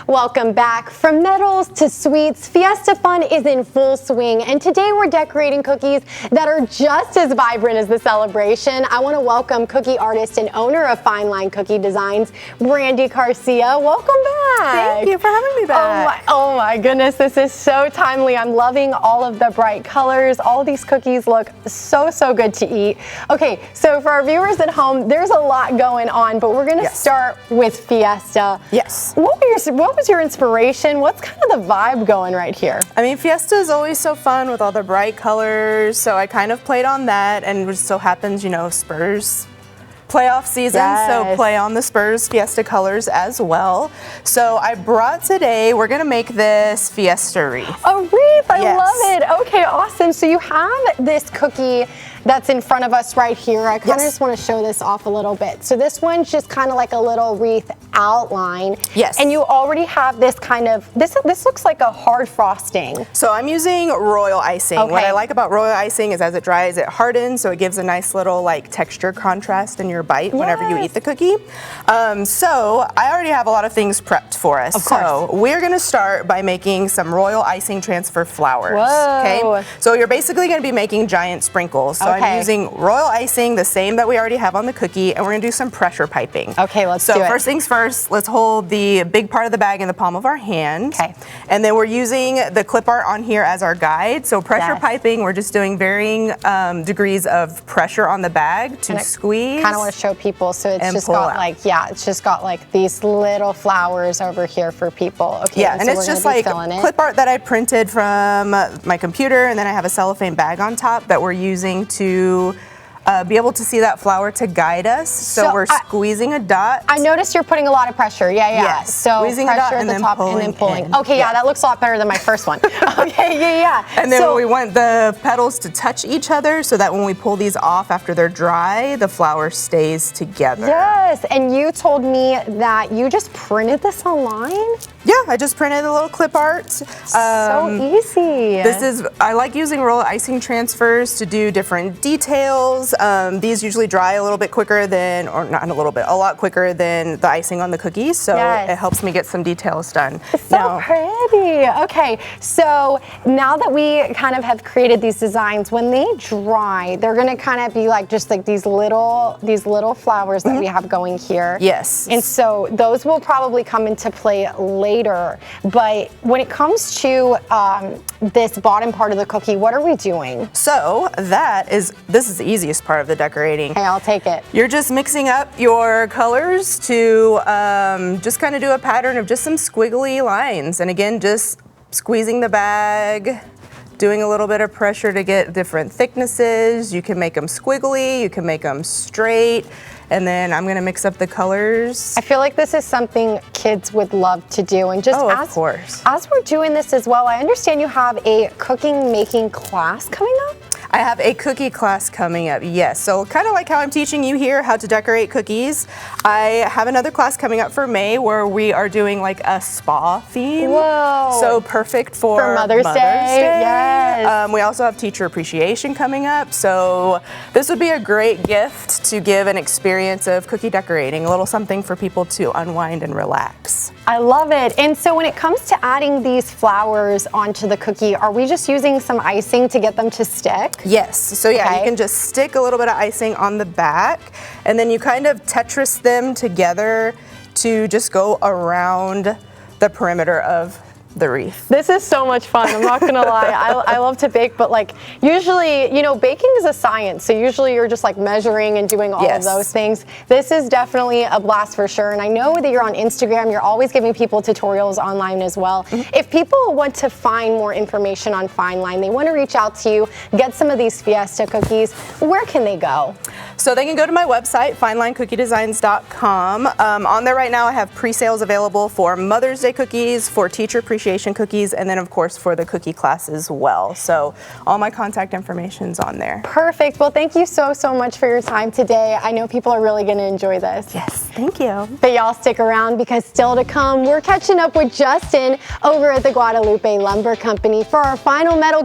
Welcome back. From medals to sweets, Fiesta Fun is in full swing, and today we're decorating cookies that are just as vibrant as the celebration. I want to welcome cookie artist and owner of Fine Line Cookie Designs, Brandy Garcia. Welcome back. Thank you for having me back. Oh my goodness, this is so timely. I'm loving all of the bright colors. All of these cookies look so good to eat. Okay, so for our viewers at home, there's a lot going on, but we're going to start with Fiesta. Yes. What was your inspiration? What's kind of the vibe going right here? I mean, Fiesta is always so fun with all the bright colors, so I kind of played on that, and it just so happens, you know, Spurs playoff season, so play on the Spurs Fiesta colors as well. So I brought today, we're gonna make this Fiesta wreath. A wreath, I love it. Okay, awesome. So you have this cookie that's in front of us right here. I kind of just want to show this off a little bit. So this one's just kind of like a little wreath outline. Yes. And you already have this kind of, this looks like a hard frosting. So I'm using royal icing. Okay. What I like about royal icing is as it dries, it hardens, so it gives a nice little like texture contrast in your bite whenever you eat the cookie. So I already have a lot of things prepped for us. Of course. So we're gonna start by making some royal icing transfer flowers. Whoa. Okay. So you're basically gonna be making giant sprinkles. So I'm using royal icing, the same that we already have on the cookie, and we're gonna do some pressure piping. Okay, let's do it. So first things first, let's hold the big part of the bag in the palm of our hand. Okay. And then we're using the clip art on here as our guide. So pressure piping, we're just doing varying degrees of pressure on the bag to squeeze. Kind of want to show people, so it's just got like, it's just got like these little flowers over here for people. Okay, yeah, and so it's just like clip art that I printed from my computer, and then I have a cellophane bag on top that we're using to be able to see that flower to guide us. So we're squeezing a dot. I noticed you're putting a lot of pressure. Yes. So squeezing pressure a dot at and the then top and then pulling. Okay, that looks a lot better than my first one. Okay, And then we want the petals to touch each other so that when we pull these off after they're dry, the flower stays together. Yes, and you told me that you just printed this online? Yeah, I just printed a little clip art. So easy. I like using royal icing transfers to do different details. These usually dry a little bit quicker than, or not a little bit, a lot quicker than the icing on the cookies. So it helps me get some details done. It's so pretty. Okay, so now that we kind of have created these designs, when they dry, they're gonna kind of be like just like these little flowers that we have going here. Yes. And so those will probably come into play later. But when it comes to this bottom part of the cookie, what are we doing? So this is the easiest part of the decorating. Hey, I'll take it. You're just mixing up your colors to just kind of do a pattern of just some squiggly lines. And again, just squeezing the bag, doing a little bit of pressure to get different thicknesses. You can make them squiggly, you can make them straight. And then I'm gonna mix up the colors. I feel like this is something kids would love to do. And just of course. As we're doing this as well, I understand you have a cooking making class coming up? I have a cookie class coming up, yes. So kind of like how I'm teaching you here how to decorate cookies, I have another class coming up for May where we are doing like a spa theme. Whoa. So perfect for Mother's Day. Yes. We also have teacher appreciation coming up. So this would be a great gift to give an experience of cookie decorating, a little something for people to unwind and relax. I love it. And so when it comes to adding these flowers onto the cookie, are we just using some icing to get them to stick? Yes, so you can just stick a little bit of icing on the back, and then you kind of Tetris them together to just go around the perimeter of the wreath. This is so much fun, I'm not gonna lie. I love to bake, but like usually, you know, baking is a science, so usually you're just like measuring and doing all of those things. This is definitely a blast for sure, and I know that you're on Instagram, you're always giving people tutorials online as well. If people want to find more information on Fine Line, they want to reach out to you, get some of these Fiesta cookies, where can they go? So they can go to my website, finelinecookiedesigns.com. On there right now I have pre-sales available for Mother's Day cookies, for teacher appreciation cookies, and then of course for the cookie class as well. So all my contact information's on there. Perfect. Well, thank you so much for your time today. I know people are really going to enjoy this. Yes, thank you. But y'all stick around because still to come, we're catching up with Justin over at the Guadalupe Lumber Company for our final medal